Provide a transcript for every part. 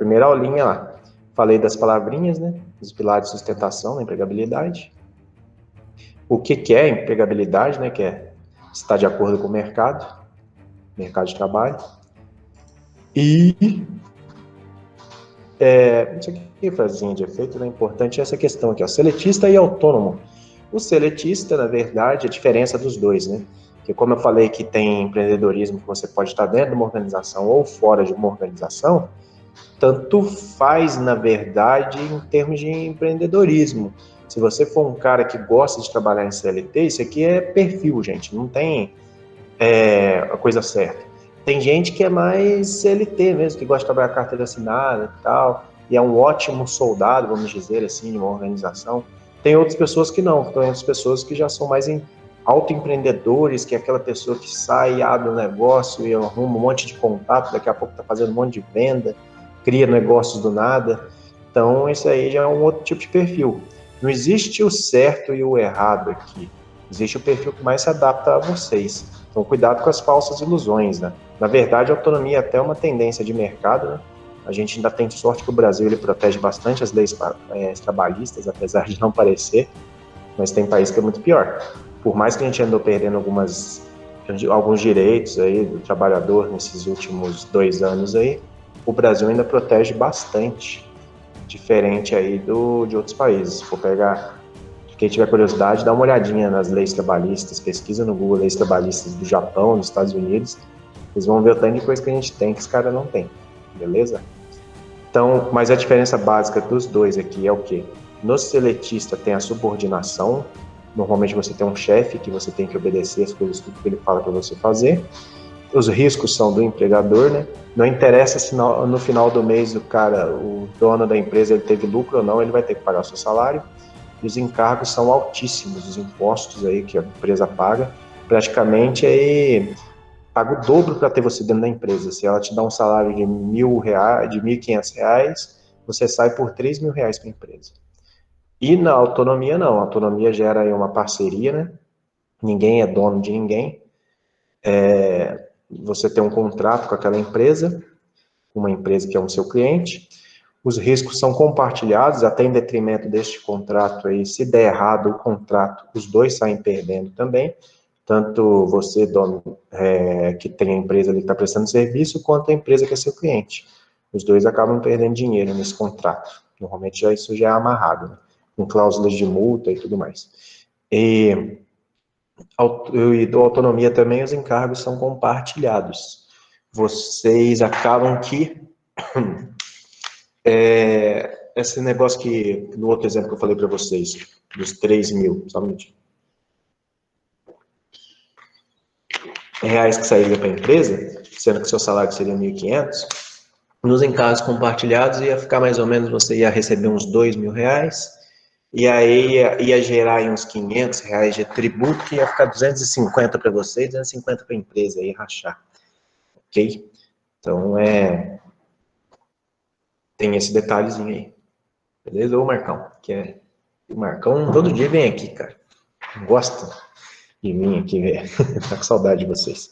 primeira aulinha lá, falei das palavrinhas, né? Dos pilares de sustentação na empregabilidade. O que é empregabilidade, né? Que é estar de acordo com o mercado de trabalho. E isso aqui, frasinha de efeito, né? Importante essa questão aqui, ó, seletista e autônomo. O seletista, na verdade, a diferença dos dois, né? Porque como eu falei que tem empreendedorismo que você pode estar dentro de uma organização ou fora de uma organização, tanto faz, na verdade, em termos de empreendedorismo. Se você for um cara que gosta de trabalhar em CLT, isso aqui é perfil, gente, não tem a coisa certa. Tem gente que é mais CLT mesmo, que gosta de trabalhar carteira assinada e tal, e é um ótimo soldado, vamos dizer assim, de uma organização. Tem outras pessoas que não, tem outras pessoas que já são mais autoempreendedores, que é aquela pessoa que sai, abre um negócio e arruma um monte de contato, daqui a pouco está fazendo um monte de venda, cria negócios do nada. Então, esse aí já é um outro tipo de perfil. Não existe o certo e o errado aqui. Existe o perfil que mais se adapta a vocês. Então, cuidado com as falsas ilusões, né? Na verdade, a autonomia é até uma tendência de mercado, né? A gente ainda tem sorte que o Brasil ele protege bastante as leis trabalhistas, apesar de não parecer, mas tem país que é muito pior. Por mais que a gente andou perdendo alguns direitos aí do trabalhador nesses últimos 2 anos aí, o Brasil ainda protege bastante, diferente aí de outros países. Se for pegar, quem tiver curiosidade, dá uma olhadinha nas leis trabalhistas, pesquisa no Google leis trabalhistas do Japão, dos Estados Unidos, vocês vão ver o tanto de coisa que a gente tem que os caras não têm, beleza? Então, mas a diferença básica dos dois aqui é o quê? No seletista tem a subordinação, normalmente você tem um chefe que você tem que obedecer as coisas, tudo que ele fala para você fazer. Os riscos são do empregador, né? Não interessa se no final do mês o dono da empresa, ele teve lucro ou não, ele vai ter que pagar o seu salário. E os encargos são altíssimos, os impostos aí que a empresa paga, praticamente aí paga o dobro para ter você dentro da empresa. Se ela te dá um salário de R$1.000, de R$1.500, você sai por R$3.000 para a empresa. E na autonomia não, a autonomia gera aí uma parceria, né? Ninguém é dono de ninguém. Você tem um contrato com aquela empresa, uma empresa que é o seu cliente. Os riscos são compartilhados, até em detrimento deste contrato aí. Se der errado o contrato, os dois saem perdendo também. Tanto você, dono, que tem a empresa ali que está prestando serviço, quanto a empresa que é seu cliente. Os dois acabam perdendo dinheiro nesse contrato. Normalmente isso já é amarrado, né? Com cláusulas de multa e tudo mais. E do autonomia também, os encargos são compartilhados. Vocês acabam que esse negócio que, no outro exemplo que eu falei para vocês, dos 3.000, só um minutinho, reais que sairia para a empresa, sendo que seu salário seria 1.500, nos encargos compartilhados ia ficar mais ou menos, você ia receber uns 2.000 reais, e aí ia gerar aí uns 500 reais de tributo, que ia ficar 250 para você e 250 para a empresa, ia rachar, ok? Então, tem esse detalhezinho aí, beleza? Ô, Marcão, o Marcão todo dia vem aqui, cara, gosta de mim aqui, velho, tá com saudade de vocês.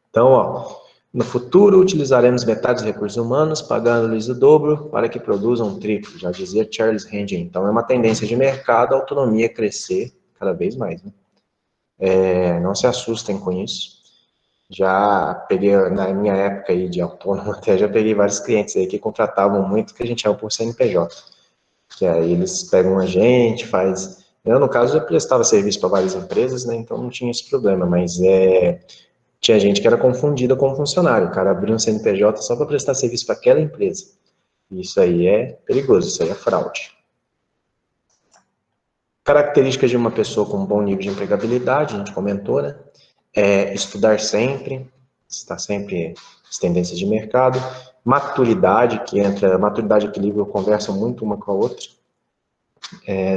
Então, ó, no futuro utilizaremos metade dos recursos humanos, pagando-lhes o dobro para que produzam o triplo, já dizia Charles Range. Então, é uma tendência de mercado, a autonomia crescer cada vez mais, né? Não se assustem com isso. Já peguei, na minha época aí de autônomo, até já peguei vários clientes aí que contratavam muito, que a gente chama por CNPJ. Que aí eles pegam a gente, faz... Eu, no caso, já prestava serviço para várias empresas, né? Então não tinha esse problema, mas tinha gente que era confundida com funcionário. O cara abriu um CNPJ só para prestar serviço para aquela empresa. Isso aí é perigoso, isso aí é fraude. Características de uma pessoa com um bom nível de empregabilidade, a gente comentou, né? Estudar sempre, estar sempre as tendências de mercado. Maturidade, maturidade e equilíbrio conversam muito uma com a outra.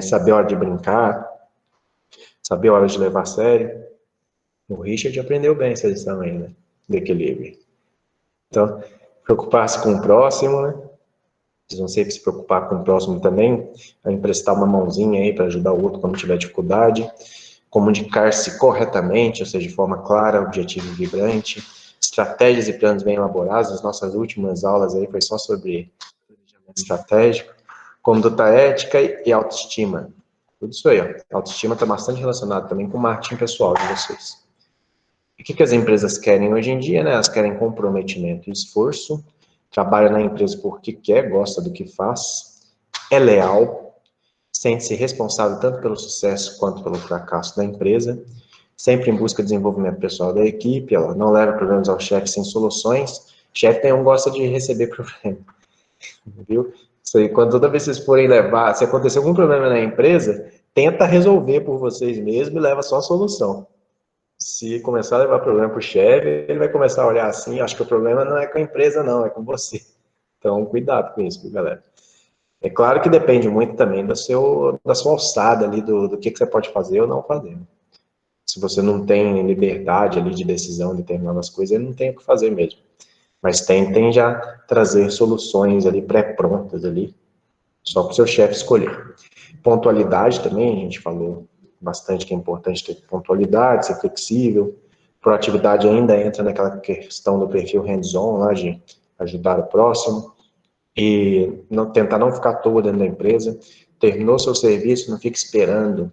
Saber a hora de brincar, saber a hora de levar a sério. O Richard aprendeu bem essa lição aí, né? Do equilíbrio. Então, preocupar-se com o próximo, né? Vocês vão sempre se preocupar com o próximo também, emprestar uma mãozinha aí para ajudar o outro quando tiver dificuldade, comunicar-se corretamente, ou seja, de forma clara, objetiva e vibrante, estratégias e planos bem elaborados. As nossas últimas aulas aí foi só sobre estratégico, conduta ética e autoestima. Tudo isso aí, ó. A autoestima está bastante relacionado também com o marketing pessoal de vocês. E o que as empresas querem hoje em dia, né? Elas querem comprometimento e esforço, trabalha na empresa porque quer, gosta do que faz, é leal, sente-se responsável tanto pelo sucesso quanto pelo fracasso da empresa, sempre em busca de desenvolvimento pessoal da equipe, ela não leva problemas ao chefe sem soluções, chefe nenhum gosta de receber problema, viu? Isso aí, quando toda vez que vocês forem levar, se acontecer algum problema na empresa, tenta resolver por vocês mesmos e leva só a solução. Se começar a levar problema para o chefe, ele vai começar a olhar assim, acho que o problema não é com a empresa não, é com você. Então, cuidado com isso, galera. É claro que depende muito também da sua alçada ali, do que você pode fazer ou não fazer. Se você não tem liberdade ali de decisão de determinadas coisas, ele não tem o que fazer mesmo. Mas tentem já trazer soluções ali pré-prontas ali, só para o seu chefe escolher. Pontualidade também, a gente falou bastante que é importante ter pontualidade, ser flexível. Proatividade ainda entra naquela questão do perfil hands-on, lá de ajudar o próximo. E tentar não ficar à toa dentro da empresa. Terminou seu serviço, não fique esperando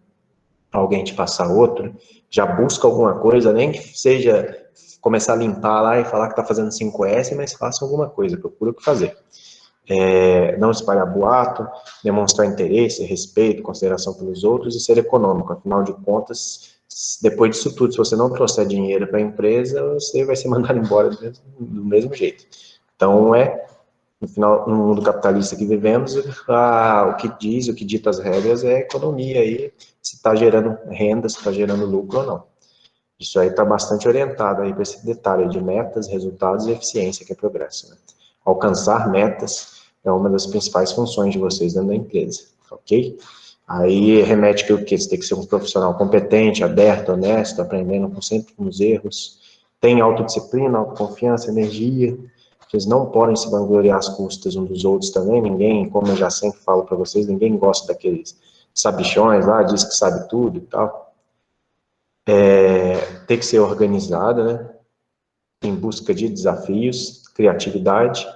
alguém te passar outro. Já busca alguma coisa, nem que seja começar a limpar lá e falar que está fazendo 5S, mas faça alguma coisa, procura o que fazer. Não espalhar boato, demonstrar interesse, respeito, consideração pelos outros e ser econômico. Afinal de contas, depois disso tudo, se você não trouxer dinheiro para a empresa, você vai ser mandado embora do mesmo jeito. Então, no final, no mundo capitalista que vivemos, o que diz, o que dita as regras é a economia aí, se está gerando renda, se está gerando lucro ou não. Isso aí está bastante orientado aí para esse detalhe de metas, resultados e eficiência, que é progresso, né? Alcançar metas é uma das principais funções de vocês dentro da empresa, ok? Aí remete que o quê? Você tem que ser um profissional competente, aberto, honesto, aprendendo sempre com os erros, tem autodisciplina, autoconfiança, energia. Vocês não podem se vangloriar às custas uns dos outros também, ninguém, como eu já sempre falo para vocês, ninguém gosta daqueles sabichões lá, diz que sabe tudo e tal. Tem que ser organizada, né? Em busca de desafios, criatividade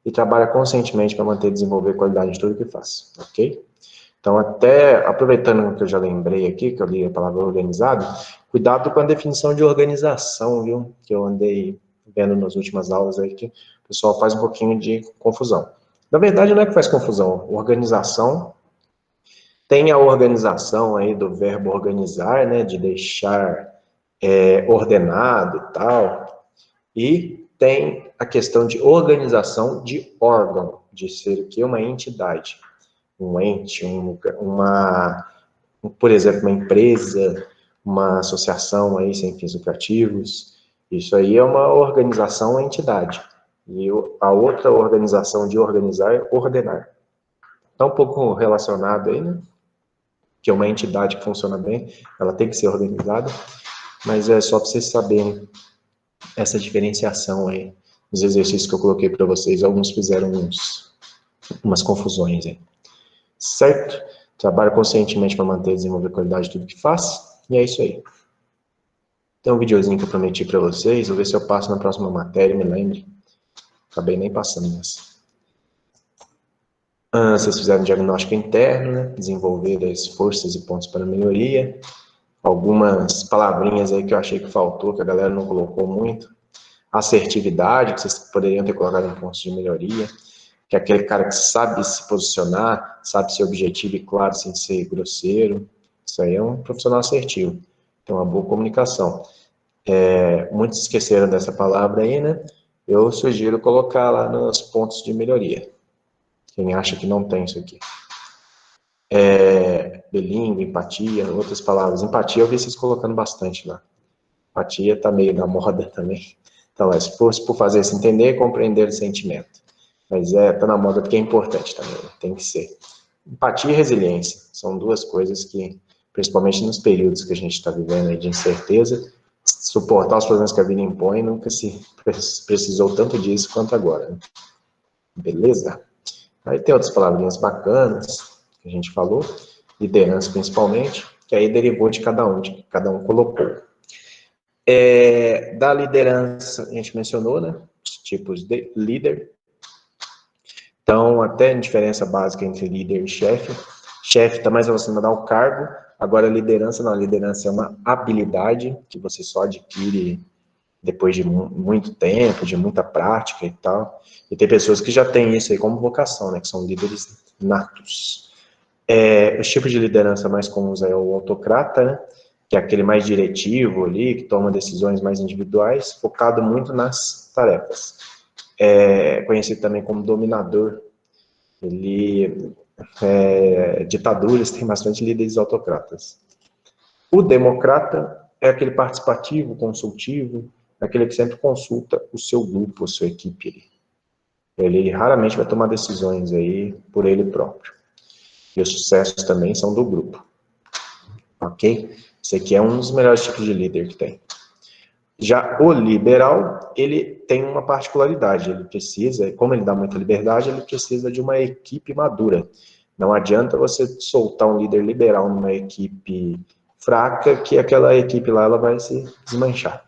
e trabalha conscientemente para manter e desenvolver qualidade em tudo que faz, ok? Então, até aproveitando que eu já lembrei aqui, que eu li a palavra organizado, cuidado com a definição de organização, viu? Que eu andei vendo nas últimas aulas aí, que o pessoal faz um pouquinho de confusão. Na verdade, não é que faz confusão. Organização tem a organização aí do verbo organizar, né? De deixar ordenado e tal. E tem a questão de organização de órgão, de ser o que? Uma entidade. Um ente, por exemplo, uma empresa, uma associação aí sem fins lucrativos. Isso aí é uma organização, uma entidade. E a outra organização de organizar é ordenar. Está um pouco relacionado aí, né? Que é uma entidade que funciona bem, ela tem que ser organizada, mas é só para vocês saberem essa diferenciação aí. Os exercícios que eu coloquei para vocês, alguns fizeram umas confusões aí. Certo? Trabalha conscientemente para manter e desenvolver qualidade de tudo que faz. E é isso aí. Tem um videozinho que eu prometi para vocês. Vou ver se eu passo na próxima matéria, me lembre. Acabei nem passando nessa. Vocês fizeram um diagnóstico interno, né? Desenvolver as forças e pontos para melhoria. Algumas palavrinhas aí que eu achei que faltou, que a galera não colocou muito. Assertividade, que vocês poderiam ter colocado em pontos de melhoria. Que é aquele cara que sabe se posicionar, sabe ser objetivo e claro, sem ser grosseiro. Isso aí é um profissional assertivo. Tem uma boa comunicação. Muitos esqueceram dessa palavra aí, né? Eu sugiro colocar lá nos pontos de melhoria. Quem acha que não tem isso aqui. Bilíngue, empatia, outras palavras. Empatia eu vi vocês colocando bastante lá. Empatia tá meio na moda também. Então, se fosse por fazer se entender, compreender o sentimento. Mas tá na moda porque é importante também, tem que ser. Empatia e resiliência são duas coisas que, principalmente nos períodos que a gente está vivendo aí de incerteza, suportar os problemas que a vida impõe, nunca se precisou tanto disso quanto agora. Né? Beleza? Aí tem outras palavrinhas bacanas que a gente falou, liderança principalmente, que aí derivou de cada que cada um colocou. Da liderança, a gente mencionou, né? Os tipos de líder. Então, até a diferença básica entre líder e chefe. Chefe está mais relacionado ao cargo, agora a liderança não. A liderança é uma habilidade que você só adquire depois de muito tempo, de muita prática e tal. E tem pessoas que já têm isso aí como vocação, né? Que são líderes natos. Os tipos de liderança mais comuns é o autocrata, né? Que é aquele mais diretivo ali, que toma decisões mais individuais, focado muito nas tarefas. Conhecido também como dominador. Ditaduras têm bastante líderes autocratas. O democrata é aquele participativo, consultivo, aquele que sempre consulta o seu grupo, a sua equipe. Ele raramente vai tomar decisões aí por ele próprio. E os sucessos também são do grupo. Ok? Esse aqui é um dos melhores tipos de líder que tem. Já o liberal, ele tem uma particularidade, ele precisa, como ele dá muita liberdade, ele precisa de uma equipe madura. Não adianta você soltar um líder liberal numa equipe fraca, que aquela equipe lá ela vai se desmanchar.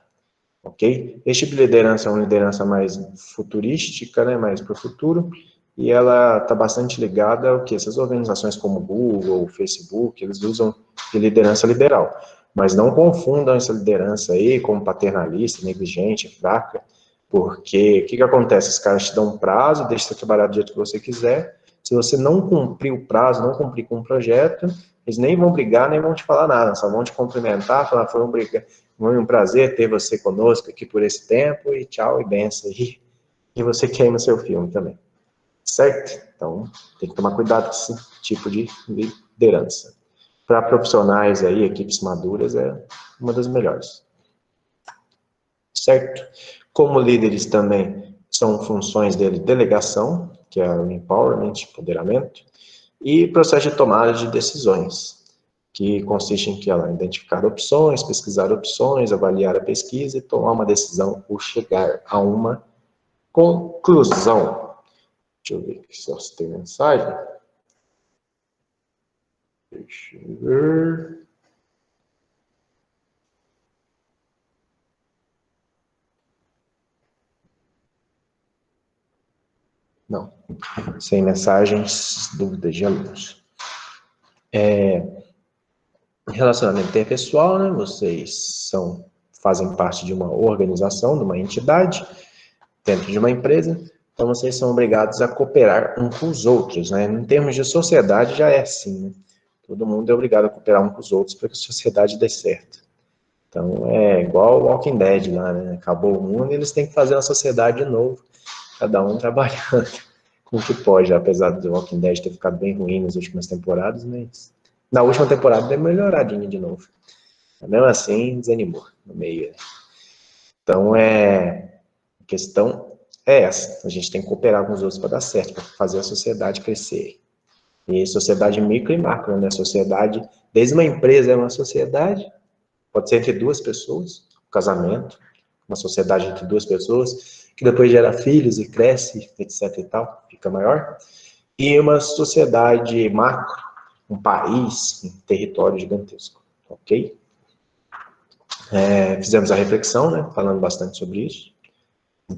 Ok? Este tipo de liderança é uma liderança mais futurística, né, mais para o futuro, e ela está bastante ligada ao que essas organizações como Google, Facebook, eles usam de liderança liberal. Mas não confundam essa liderança aí como paternalista, negligente, fraca, porque o que acontece? Os caras te dão um prazo, deixam você trabalhar do jeito que você quiser. Se você não cumprir o prazo, não cumprir com o projeto, eles nem vão brigar, nem vão te falar nada, só vão te cumprimentar, falar, foi um prazer ter você conosco aqui por esse tempo, e tchau, e benção. E você queima seu filme também. Certo? Então, tem que tomar cuidado com esse tipo de liderança. Para profissionais aí, equipes maduras, é uma das melhores. Certo? Como líderes também são funções dele delegação, que é o empowerment, empoderamento, e processo de tomada de decisões, que consiste em que ela identificar opções, pesquisar opções, avaliar a pesquisa e tomar uma decisão ou chegar a uma conclusão. Deixa eu ver aqui se tem mensagem. Deixa eu ver. Não, sem mensagens, dúvidas de alunos. Relacionamento interpessoal, né? Vocês fazem parte de uma organização, de uma entidade, dentro de uma empresa, então vocês são obrigados a cooperar uns com os outros, né? Em termos de sociedade já é assim, né? Todo mundo é obrigado a cooperar uns com os outros para que a sociedade dê certo. Então é igual o Walking Dead lá, né? Acabou o mundo e eles têm que fazer uma sociedade de novo, cada um trabalhando com o que pode, apesar do Walking Dead ter ficado bem ruim nas últimas temporadas, mas na última temporada deu uma melhoradinha de novo. Mas mesmo assim, desanimou no meio. Então a questão é essa, a gente tem que cooperar com os outros para dar certo, para fazer a sociedade crescer. E sociedade micro e macro, né? Sociedade, desde uma empresa é uma sociedade, pode ser entre duas pessoas, um casamento, uma sociedade entre duas pessoas, que depois gera filhos e cresce, etc e tal, fica maior. E uma sociedade macro, um país, um território gigantesco, ok? Fizemos a reflexão, né? Falando bastante sobre isso.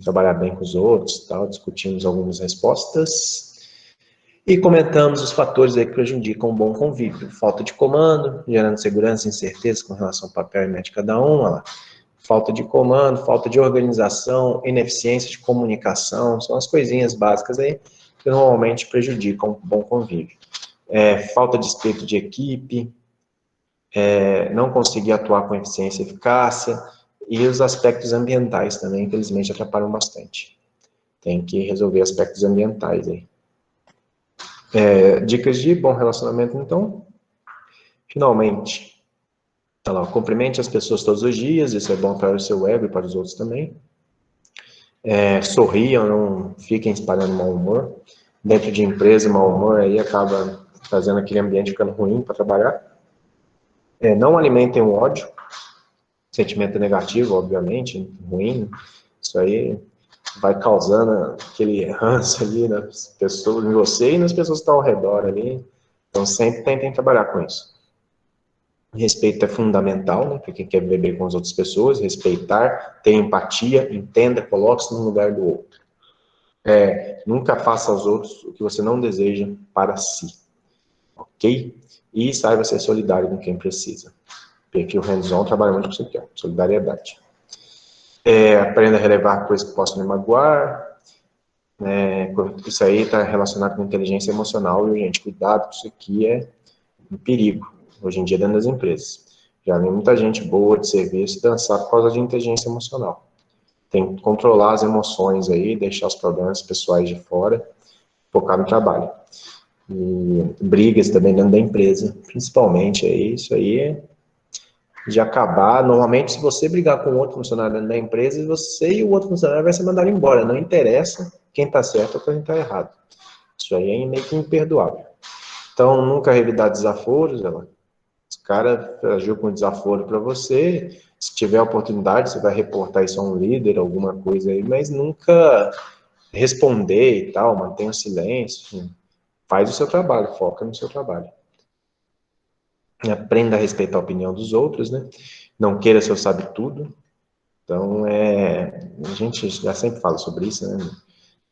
Trabalhar bem com os outros, tal, discutimos algumas respostas e comentamos os fatores aí que prejudicam um bom convívio. Falta de comando, gerando segurança e incerteza com relação ao papel e meta de cada um. Lá. Falta de comando, falta de organização, ineficiência de comunicação, são as coisinhas básicas aí que normalmente prejudicam um bom convívio. Falta de espírito de equipe, não conseguir atuar com eficiência e eficácia, e os aspectos ambientais também, infelizmente, atrapalham bastante. Tem que resolver aspectos ambientais aí. Dicas de bom relacionamento, então. Finalmente, tá lá, cumprimente as pessoas todos os dias, isso é bom para o seu ego e para os outros também. Sorriam, não fiquem espalhando mau humor. Dentro de empresa, mau humor aí acaba fazendo aquele ambiente ficando ruim para trabalhar. Não alimentem o ódio, sentimento negativo, obviamente, ruim. Isso aí vai causando aquele ranço ali nas pessoas, em você e nas pessoas que estão ao redor ali. Então, sempre tentem trabalhar com isso. Respeito é fundamental, né, para quem quer viver com as outras pessoas, respeitar, ter empatia, entenda, coloque-se no lugar do outro. Nunca faça aos outros o que você não deseja para si, ok? E saiba ser solidário com quem precisa. Perfil hands-on trabalha muito com isso aqui, ó, solidariedade. Aprenda a relevar coisas que possam me magoar. Isso aí está relacionado com inteligência emocional, e, gente, cuidado, que isso aqui é um perigo, hoje em dia, dentro das empresas. Já vi muita gente boa de serviço dançar por causa de inteligência emocional. Tem que controlar as emoções aí, deixar os problemas pessoais de fora, focar no trabalho. E brigas também dentro da empresa, principalmente, isso aí de acabar. Normalmente, se você brigar com outro funcionário dentro da empresa, você e o outro funcionário vai ser mandado embora. Não interessa quem está certo ou quem está errado. Isso aí é meio que imperdoável. Então, nunca revidar desaforos. Os caras agiu com desaforo para você. Se tiver oportunidade, você vai reportar isso a um líder, alguma coisa aí, mas nunca responder e tal, mantenha o silêncio. Faz o seu trabalho, foca no seu trabalho. Aprenda a respeitar a opinião dos outros, né? Não queira seu sabe tudo. Então, a gente já sempre fala sobre isso, né?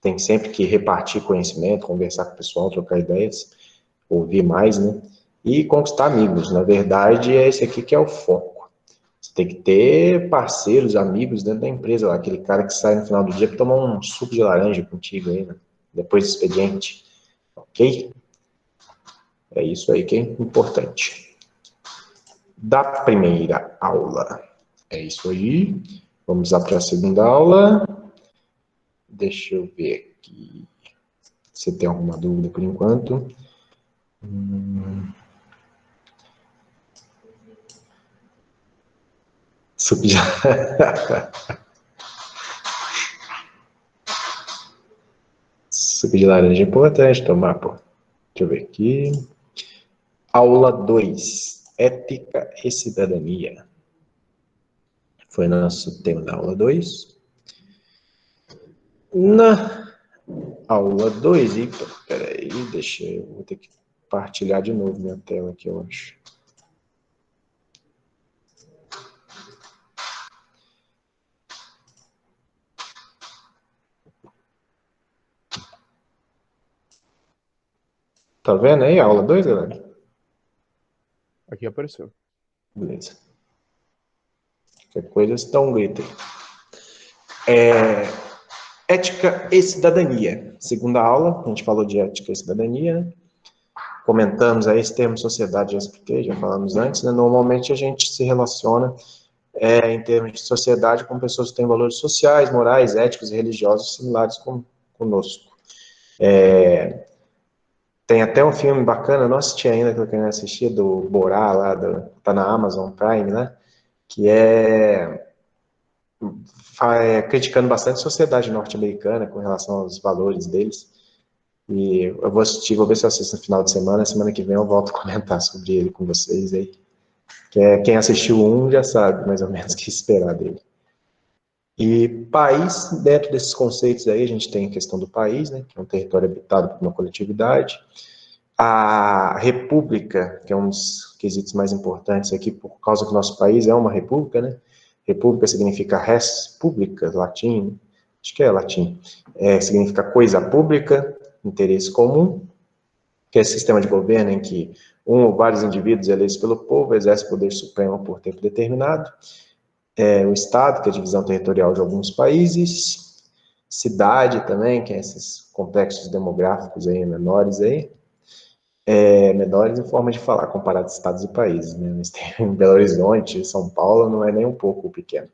Tem sempre que repartir conhecimento, conversar com o pessoal, trocar ideias, ouvir mais, né? E conquistar amigos. Na verdade, é esse aqui que é o foco. Você tem que ter parceiros, amigos dentro da empresa, aquele cara que sai no final do dia para tomar um suco de laranja contigo aí, né? Depois do expediente, ok? É isso aí que é importante. Da primeira aula. É isso aí. Vamos lá para a segunda aula. Deixa eu ver aqui se tem alguma dúvida por enquanto. Suco de... Suco de laranja é importante tomar, pô. Deixa eu ver aqui. Aula 2. Ética e cidadania. Foi nosso tema da aula 2. Na aula 2, peraí, vou ter que partilhar de novo minha tela aqui, eu acho. Tá vendo aí a aula 2, galera? Aqui apareceu. Beleza. Qualquer coisa, dá um grito aí. Ética e cidadania. Segunda aula, a gente falou de ética e cidadania, né? Comentamos aí esse termo sociedade, já expliquei, já falamos antes, né? Normalmente a gente se relaciona em termos de sociedade com pessoas que têm valores sociais, morais, éticos e religiosos similares conosco. Tem até um filme bacana, não assisti ainda, que eu quero assistir, do Borá, tá na Amazon Prime, né? Que criticando bastante a sociedade norte-americana com relação aos valores deles. E eu vou assistir, vou ver se eu assisto no final de semana. Semana que vem eu volto a comentar sobre ele com vocês aí. Quem assistiu um já sabe mais ou menos o que esperar dele. E país, dentro desses conceitos aí, a gente tem a questão do país, né, que é um território habitado por uma coletividade. A república, que é um dos quesitos mais importantes aqui, por causa que o nosso país é uma república, né? República significa res pública, latim, acho que é latim. Significa coisa pública, interesse comum, que é esse sistema de governo em que um ou vários indivíduos eleitos pelo povo exercem poder supremo por tempo determinado. O Estado, que é a divisão territorial de alguns países. Cidade também, que é esses complexos demográficos aí, menores aí. Menores em forma de falar, comparado a estados e países, né? Mas tem Belo Horizonte, São Paulo, não é nem um pouco pequeno.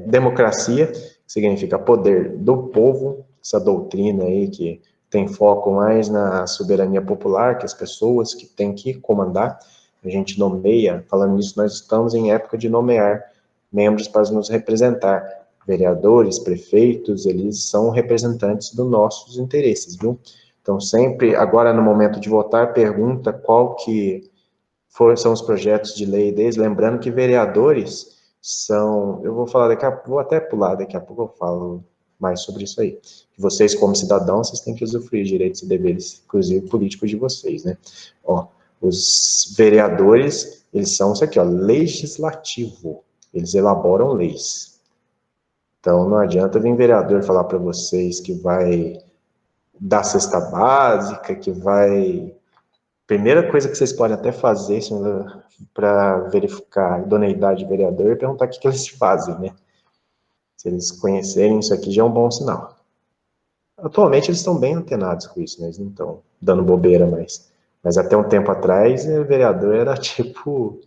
Democracia, que significa poder do povo, essa doutrina aí que tem foco mais na soberania popular, que as pessoas que têm que comandar, a gente nomeia, falando nisso, nós estamos em época de nomear membros para nos representar. Vereadores, prefeitos, eles são representantes dos nossos interesses, viu? Então, sempre, agora no momento de votar, pergunta qual que são os projetos de lei deles, lembrando que vereadores são, eu vou falar vou até pular, daqui a pouco eu falo mais sobre isso aí. Vocês, como cidadãos, vocês têm que usufruir direitos e deveres, inclusive políticos de vocês, né? Ó, os vereadores, eles são isso aqui, ó, legislativo. Eles elaboram leis. Então, não adianta vir vereador falar para vocês que vai dar cesta básica, que vai... Primeira coisa que vocês podem até fazer para verificar a idoneidade de vereador é perguntar o que eles fazem, né? Se eles conhecerem isso aqui, já é um bom sinal. Atualmente eles estão bem antenados com isso, né? Eles não estão dando bobeira mais. Mas até um tempo atrás, o vereador era tipo...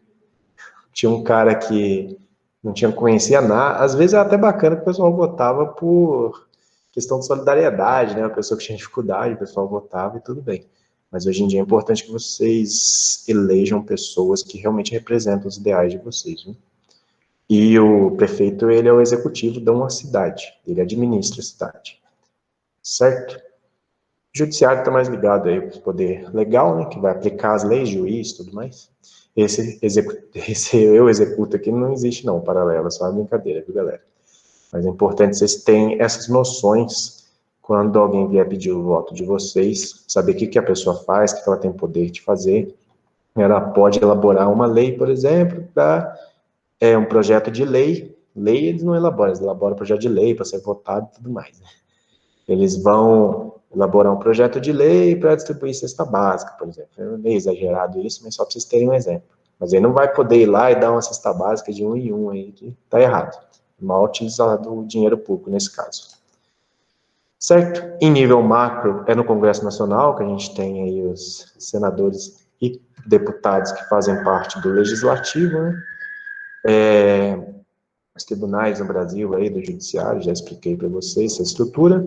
Tinha um cara que não tinha conhecia nada. Às vezes é até bacana que o pessoal votava por questão de solidariedade, né? A pessoa que tinha dificuldade, o pessoal votava e tudo bem. Mas hoje em dia é importante que vocês elejam pessoas que realmente representam os ideais de vocês, viu? E o prefeito, ele é o executivo de uma cidade, ele administra a cidade, certo? O judiciário está mais ligado aí para o poder legal, né, que vai aplicar as leis, juiz e tudo mais. Esse eu executo aqui não existe não, paralelo, é só uma brincadeira, viu, galera? Mas é importante vocês terem essas noções quando alguém vier pedir o voto de vocês, saber o que a pessoa faz, o que ela tem poder de fazer. Ela pode elaborar uma lei, por exemplo, para um projeto de lei. Lei eles não elaboram, eles elaboram um projeto de lei para ser votado e tudo mais, né? Eles vão elaborar um projeto de lei para distribuir cesta básica, por exemplo. É meio exagerado isso, mas só para vocês terem um exemplo. Mas ele não vai poder ir lá e dar uma cesta básica de um em um aí, que está errado. Mal utilizado o dinheiro público nesse caso. Certo? Em nível macro, é no Congresso Nacional que a gente tem aí os senadores e deputados que fazem parte do Legislativo, né? Os tribunais no Brasil aí, do Judiciário, já expliquei para vocês essa estrutura.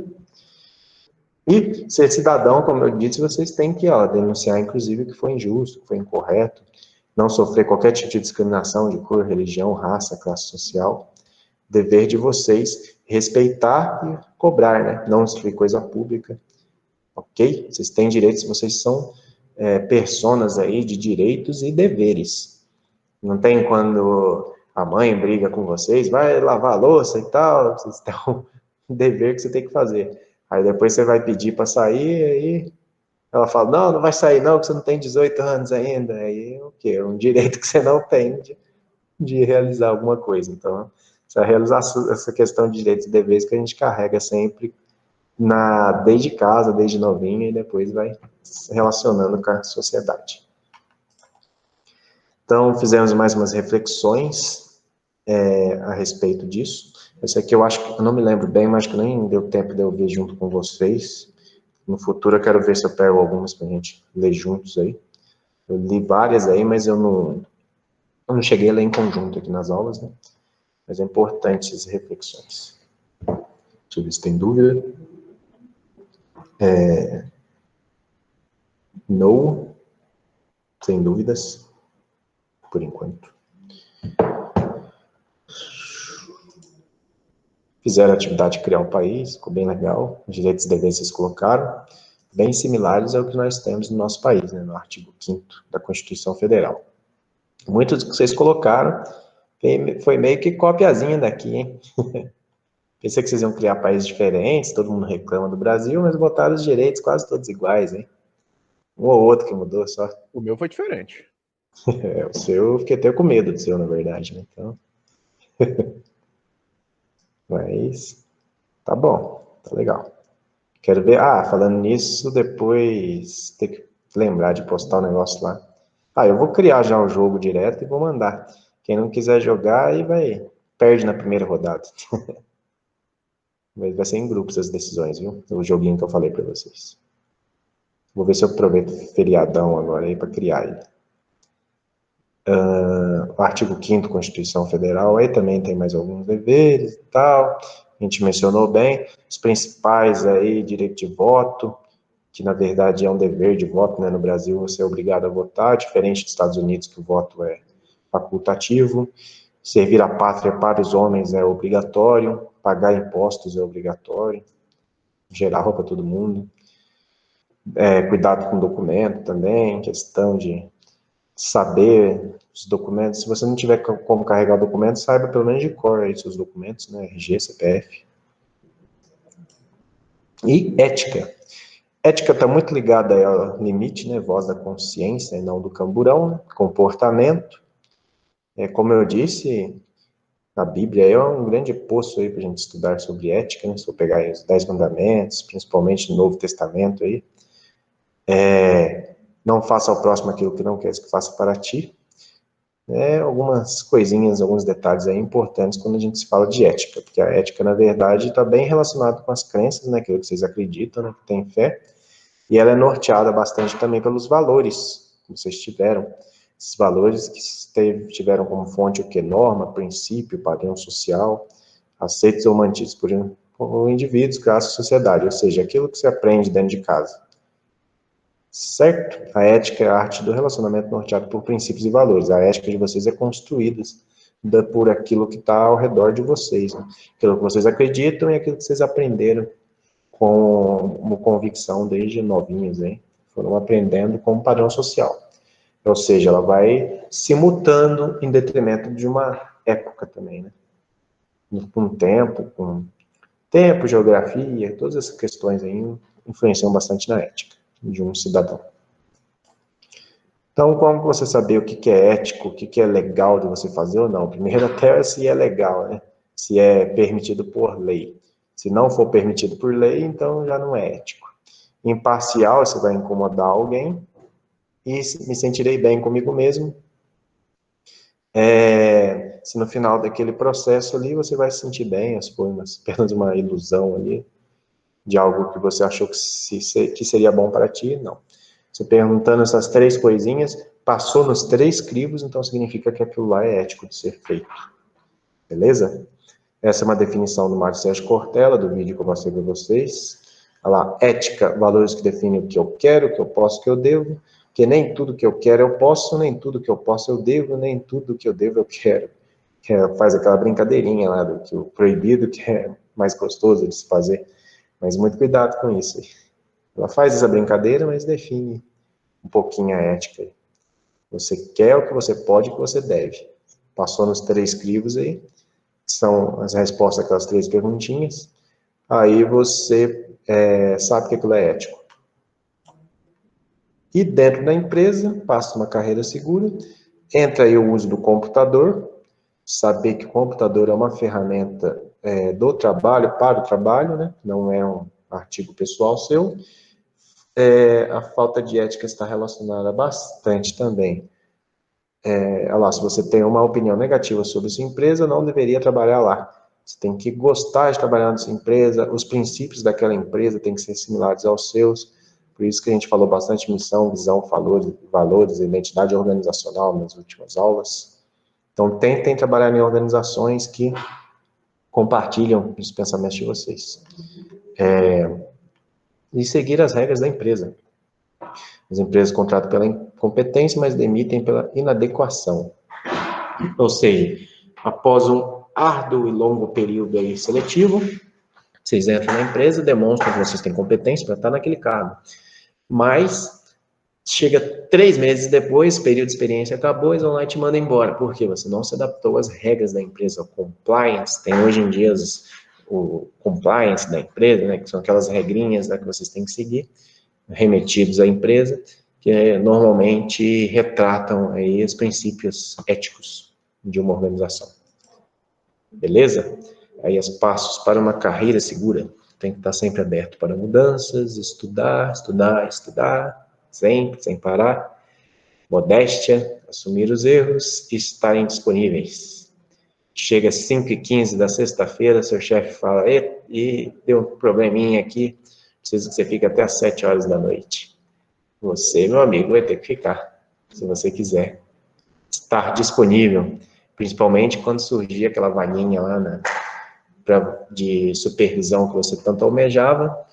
E ser cidadão, como eu disse, vocês têm que denunciar, inclusive, que foi injusto, que foi incorreto, não sofrer qualquer tipo de discriminação de cor, religião, raça, classe social. Dever de vocês respeitar e cobrar, né? Não destruir coisa pública, ok? Vocês têm direitos, vocês são personas aí de direitos e deveres. Não tem quando a mãe briga com vocês, vai lavar a louça e tal, vocês têm um dever que você tem que fazer. Aí depois você vai pedir para sair, aí ela fala, não, não vai sair não, porque você não tem 18 anos ainda. Aí o quê? É um direito que você não tem de realizar alguma coisa. Então, essa questão de direitos e deveres que a gente carrega sempre desde casa, desde novinha, e depois vai se relacionando com a sociedade. Então, fizemos mais umas reflexões a respeito disso. Esse aqui eu acho que, eu não me lembro bem, mas que nem deu tempo de eu ver junto com vocês. No futuro eu quero ver se eu pego algumas pra gente ler juntos aí. Eu li várias aí, mas eu não cheguei a ler em conjunto aqui nas aulas, né? Mas é importante essas reflexões. Deixa eu ver se tem dúvida. No, sem dúvidas, por enquanto. Fizeram a atividade de criar um país, ficou bem legal. Os direitos e deveres vocês colocaram, bem similares ao que nós temos no nosso país, né, no artigo 5º da Constituição Federal. Muitos que vocês colocaram foi meio que copiazinha daqui, hein? Pensei que vocês iam criar países diferentes, todo mundo reclama do Brasil, mas botaram os direitos quase todos iguais, hein? Um ou outro que mudou só. O meu foi diferente. O seu, eu fiquei até com medo do seu, na verdade, né? Então... Mas tá bom, tá legal. Quero ver. Ah, falando nisso, depois tem que lembrar de postar o negócio lá. Ah, eu vou criar já o jogo direto e vou mandar. Quem não quiser jogar, aí perde na primeira rodada. Vai ser em grupos as decisões, viu? O joguinho que eu falei pra vocês. Vou ver se eu aproveito o feriadão agora aí pra criar ele. O artigo 5º Constituição Federal, aí também tem mais alguns deveres e tal. A gente mencionou bem. Os principais aí, direito de voto, que na verdade é um dever de voto, né? No Brasil você é obrigado a votar, diferente dos Estados Unidos, que o voto é facultativo. Servir a pátria para os homens é obrigatório, pagar impostos é obrigatório, gerar roupa para todo mundo. Cuidado com documento também, questão de saber os documentos. Se você não tiver como carregar o documento, saiba pelo menos de cor aí seus documentos, né? RG, CPF. E ética. Ética está muito ligada ao limite, né? Voz da consciência e não do camburão, né? Comportamento. Como eu disse, A Bíblia é um grande poço aí para a gente estudar sobre ética, né? Se eu pegar aí os 10 mandamentos, principalmente no Novo Testamento aí. Não faça ao próximo aquilo que não queres que faça para ti. Algumas coisinhas, alguns detalhes aí importantes quando a gente se fala de ética, porque a ética, na verdade, está bem relacionada com as crenças, né, aquilo que vocês acreditam, né, que tem fé, e ela é norteada bastante também pelos valores que vocês tiveram, esses valores que tiveram como fonte o que? Norma, princípio, padrão social, aceitos ou mantidos por indivíduos, classe, sociedade, ou seja, aquilo que você aprende dentro de casa. Certo? A ética é a arte do relacionamento norteado por princípios e valores. A ética de vocês é construída por aquilo que está ao redor de vocês, né? Aquilo que vocês acreditam e aquilo que vocês aprenderam com convicção desde novinhos, hein? Foram aprendendo com um padrão social. Ou seja, ela vai se mutando em detrimento de uma época também, né? Com tempo, geografia, todas essas questões aí influenciam bastante na ética de um cidadão. Então, como você saber o que é ético, o que é legal de você fazer ou não? Primeiro, até se é legal, né? Se é permitido por lei. Se não for permitido por lei, então já não é ético. Imparcial, você vai incomodar alguém. E me sentirei bem comigo mesmo. Se no final daquele processo ali você vai se sentir bem, foi apenas uma ilusão ali de algo que você achou que seria bom para ti, não. Você perguntando essas 3 coisinhas, passou nos 3 crivos, então significa que aquilo lá é ético de ser feito. Beleza? Essa é uma definição do Mário Sérgio Cortella, do vídeo que eu mostrei para vocês. Olha lá, ética, valores que definem o que eu quero, o que eu posso, o que eu devo, que nem tudo que eu quero eu posso, nem tudo que eu posso eu devo, nem tudo que eu devo eu quero. Faz aquela brincadeirinha lá do que o proibido que é mais gostoso de se fazer. Mas muito cuidado com isso. Ela faz essa brincadeira, mas define um pouquinho a ética. Você quer o que você pode, o que você deve. Passou nos 3 crivos aí, são as respostas àquelas 3 perguntinhas. Aí você sabe que aquilo é ético. E dentro da empresa, passa uma carreira segura, entra aí o uso do computador, saber que o computador é uma ferramenta do trabalho, para o trabalho, né? Não é um artigo pessoal seu. A falta de ética está relacionada bastante também. Olha lá, se você tem uma opinião negativa sobre sua empresa, não deveria trabalhar lá. Você tem que gostar de trabalhar nessa empresa, os princípios daquela empresa têm que ser similares aos seus. Por isso que a gente falou bastante missão, visão, valores, identidade organizacional nas últimas aulas. Então, tentem trabalhar em organizações que compartilham os pensamentos de vocês. E seguir as regras da empresa. As empresas contratam pela incompetência, mas demitem pela inadequação. Ou seja, após um árduo e longo período aí seletivo, vocês entram na empresa, demonstram que vocês têm competência para estar naquele cargo. Mas chega 3 meses depois, período de experiência acabou, eles vão lá e te mandam embora. Por quê? Você não se adaptou às regras da empresa, o compliance. Tem hoje em dia o compliance da empresa, né, que são aquelas regrinhas, né, que vocês têm que seguir, remetidos à empresa, que normalmente retratam aí os princípios éticos de uma organização. Beleza? Aí os passos para uma carreira segura. Tem que estar sempre aberto para mudanças, estudar, sempre, sem parar. Modéstia, assumir os erros e estarem disponíveis. Chega às 5h15 da sexta-feira, seu chefe fala, e deu um probleminha aqui, preciso que você fique até às 7 horas da noite. Você, meu amigo, vai ter que ficar, se você quiser estar disponível, principalmente quando surgir aquela vaguinha lá de supervisão que você tanto almejava,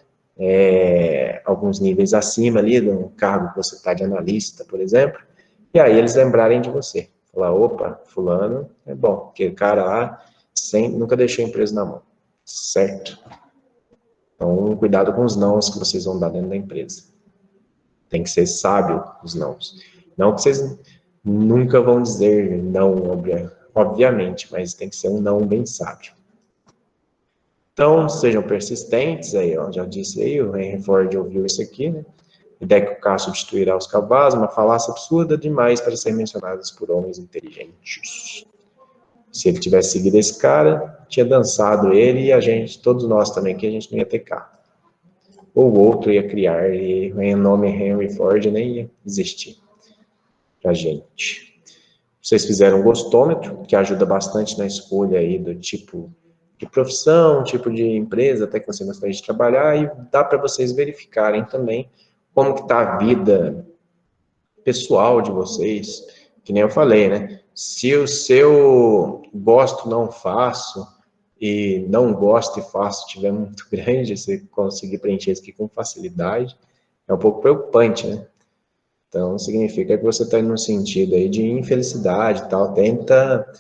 alguns níveis acima ali do cargo que você está de analista, por exemplo, e aí eles lembrarem de você. Falar, opa, fulano é bom, aquele cara lá nunca deixou a empresa na mão, certo? Então, cuidado com os nãos que vocês vão dar dentro da empresa. Tem que ser sábio os nãos. Não que vocês nunca vão dizer não, obviamente, mas tem que ser um não bem sábio. Então, sejam persistentes, aí, ó, já disse aí, o Henry Ford ouviu isso aqui, né? Ideia que o carro substituirá os cavalos, uma falácia absurda demais para ser mencionada por homens inteligentes. Se ele tivesse seguido esse cara, tinha dançado ele e a gente, todos nós também, que a gente não ia ter carro. Ou outro ia criar, e o nome Henry Ford nem ia existir pra gente. Vocês fizeram um gostômetro, que ajuda bastante na escolha aí do tipo de profissão, tipo de empresa, até que você gostaria de trabalhar, e dá para vocês verificarem também como que está a vida pessoal de vocês, que nem eu falei, né? Se o seu gosto não faço e não gosto e faço estiver muito grande, você conseguir preencher isso aqui com facilidade, é um pouco preocupante, né? Então, significa que você está indo num sentido aí de infelicidade e tal. Tenta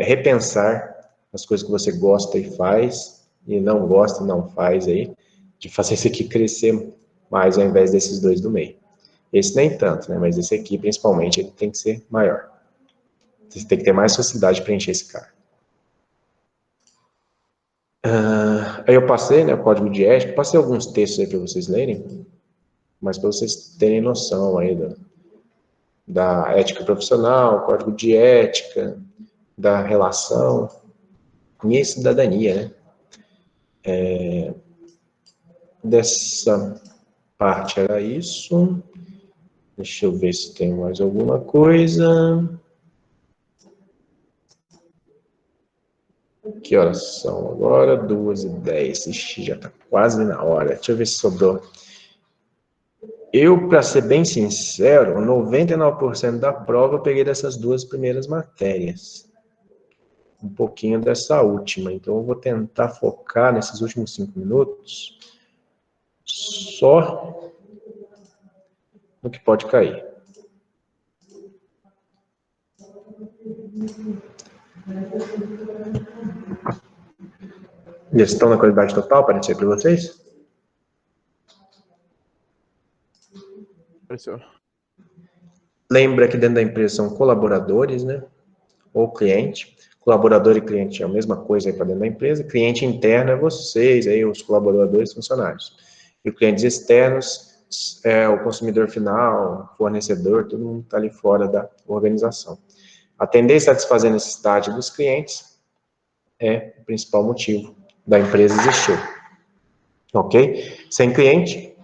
repensar as coisas que você gosta e faz, e não gosta e não faz aí, de fazer isso aqui crescer mais ao invés desses dois do meio. Esse nem tanto, né? Mas esse aqui, principalmente, ele tem que ser maior. Você tem que ter mais facilidade de preencher esse cara. Aí eu passei, né, o código de ética, passei alguns textos aí para vocês lerem, mas para vocês terem noção aí da ética profissional, código de ética, da relação e a cidadania, né? Dessa parte era isso. Deixa eu ver se tem mais alguma coisa. Que horas são agora? 2h10. Ixi, já tá quase na hora. Deixa eu ver se sobrou. Eu, para ser bem sincero, 99% da prova eu peguei dessas duas primeiras matérias. Um pouquinho dessa última. Então, eu vou tentar focar nesses últimos 5 minutos só no que pode cair. Gestão da qualidade total, apareceu para vocês? Apareceu. Lembra que dentro da empresa são colaboradores, né? Ou cliente. Colaborador e cliente é a mesma coisa aí para dentro da empresa. Cliente interno é vocês, aí os colaboradores, funcionários. E clientes externos é o consumidor final, fornecedor, todo mundo está ali fora da organização. Atender e satisfazer a necessidade dos clientes é o principal motivo da empresa existir. Ok? Sem cliente,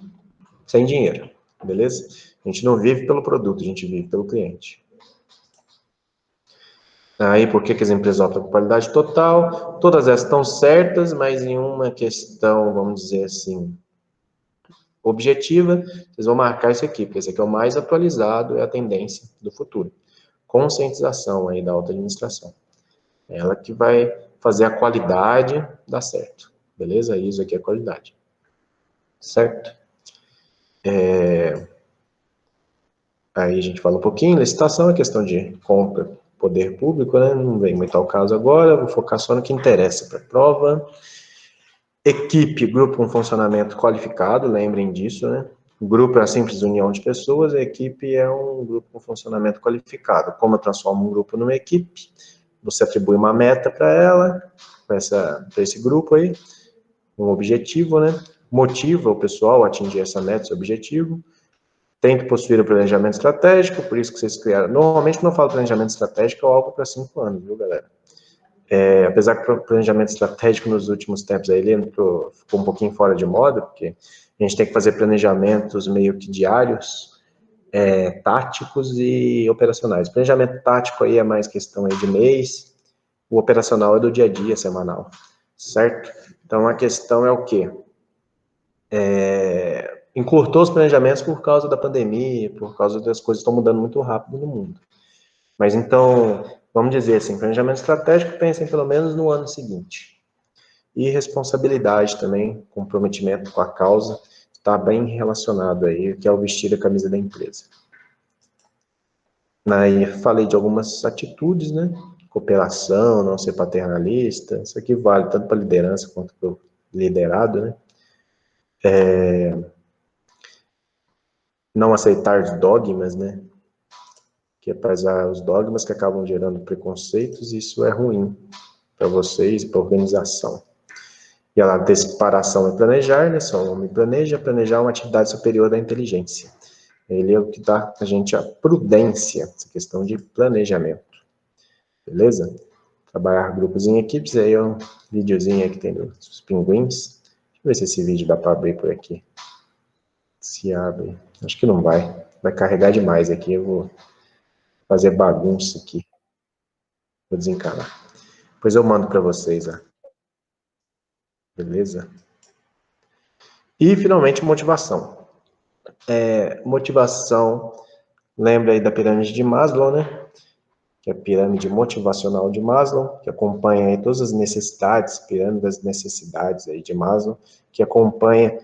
sem dinheiro. Beleza? A gente não vive pelo produto, a gente vive pelo cliente. Aí, por que as empresas optam por qualidade total? Todas essas estão certas, mas em uma questão, vamos dizer assim, objetiva, vocês vão marcar isso aqui, porque esse aqui é o mais atualizado, é a tendência do futuro. Conscientização aí da alta administração. É ela que vai fazer a qualidade dar certo. Beleza? Isso aqui é qualidade. Certo? Aí a gente fala um pouquinho, licitação é questão de compra, poder público, né? Não vem muito ao caso agora, vou focar só no que interessa para a prova. Equipe, grupo com funcionamento qualificado, lembrem disso, né? O grupo é a simples união de pessoas, a equipe é um grupo com funcionamento qualificado. Como eu transformo um grupo numa equipe? Você atribui uma meta para ela, para esse grupo aí, um objetivo, né? Motiva o pessoal a atingir essa meta, esse objetivo. Tem que possuir o planejamento estratégico, por isso que vocês criaram. Normalmente, quando eu falo planejamento estratégico, é algo para 5 anos, viu, galera? Apesar que o planejamento estratégico nos últimos tempos aí, ele ficou um pouquinho fora de moda, porque a gente tem que fazer planejamentos meio que diários, táticos e operacionais. O planejamento tático aí é mais questão aí de mês, o operacional é do dia a dia, semanal, certo? Então, a questão é o quê? Encurtou os planejamentos por causa da pandemia, por causa das coisas que estão mudando muito rápido no mundo. Mas então, vamos dizer assim, planejamento estratégico, pensem pelo menos no ano seguinte. E responsabilidade também, comprometimento com a causa, está bem relacionado aí, que é o vestir a camisa da empresa. Aí falei de algumas atitudes, né? Cooperação, não ser paternalista, isso aqui vale tanto para liderança quanto para o liderado, né? Não aceitar dogmas, né? Que apesar os dogmas que acabam gerando preconceitos, isso é ruim para vocês e para a organização. E a antecipação é planejar, né? Só o nome planejar é uma atividade superior da inteligência. Ele é o que dá a gente a prudência, essa questão de planejamento. beleza? Trabalhar grupos em equipes, aí é um videozinho aí que tem dos pinguins. Deixa eu ver se esse vídeo dá para abrir por aqui. Se abre. Acho que não vai. Vai carregar demais aqui, eu vou fazer bagunça aqui. Vou desencanar. Depois eu mando para vocês, ó. Beleza? E, finalmente, motivação. Motivação, lembra aí da pirâmide de Maslow, né? Que é a pirâmide motivacional de Maslow, que acompanha aí todas as necessidades, pirâmide das necessidades aí de Maslow, que acompanha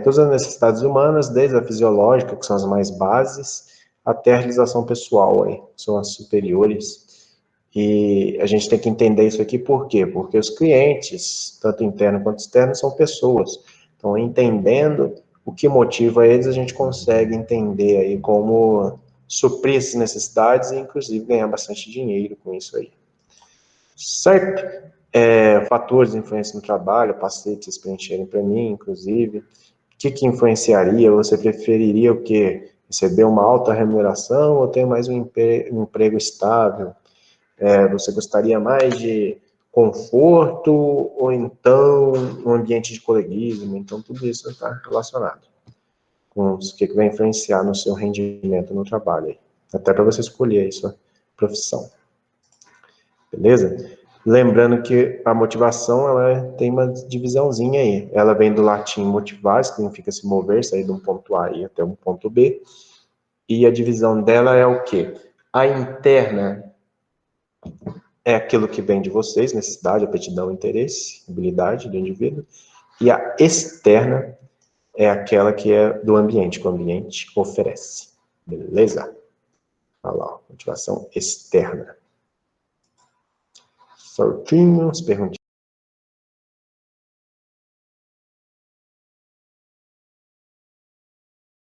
todas as necessidades humanas, desde a fisiológica, que são as mais bases, até a realização pessoal, aí, que são as superiores. E a gente tem que entender isso aqui por quê? Porque os clientes, tanto interno quanto externo, são pessoas. Então, entendendo o que motiva eles, a gente consegue entender aí como suprir essas necessidades e, inclusive, ganhar bastante dinheiro com isso aí. Certo? Fatores de influência no trabalho, passei que vocês preencherem para mim, inclusive. O que influenciaria? Você preferiria o quê? Receber uma alta remuneração ou ter mais um emprego estável? Você gostaria mais de conforto ou então um ambiente de coleguismo? Então, tudo isso está relacionado com o que vai influenciar no seu rendimento no trabalho. Aí. Até para você escolher a sua profissão. Beleza? Lembrando que a motivação ela tem uma divisãozinha aí. Ela vem do latim motivar, que significa se mover, sair de um ponto A e até um ponto B. E a divisão dela é o quê? A interna é aquilo que vem de vocês, necessidade, aptidão, interesse, habilidade do indivíduo. E a externa é aquela que é do ambiente, que o ambiente oferece. Beleza? Olha lá, motivação externa. Certinho, as perguntinhas.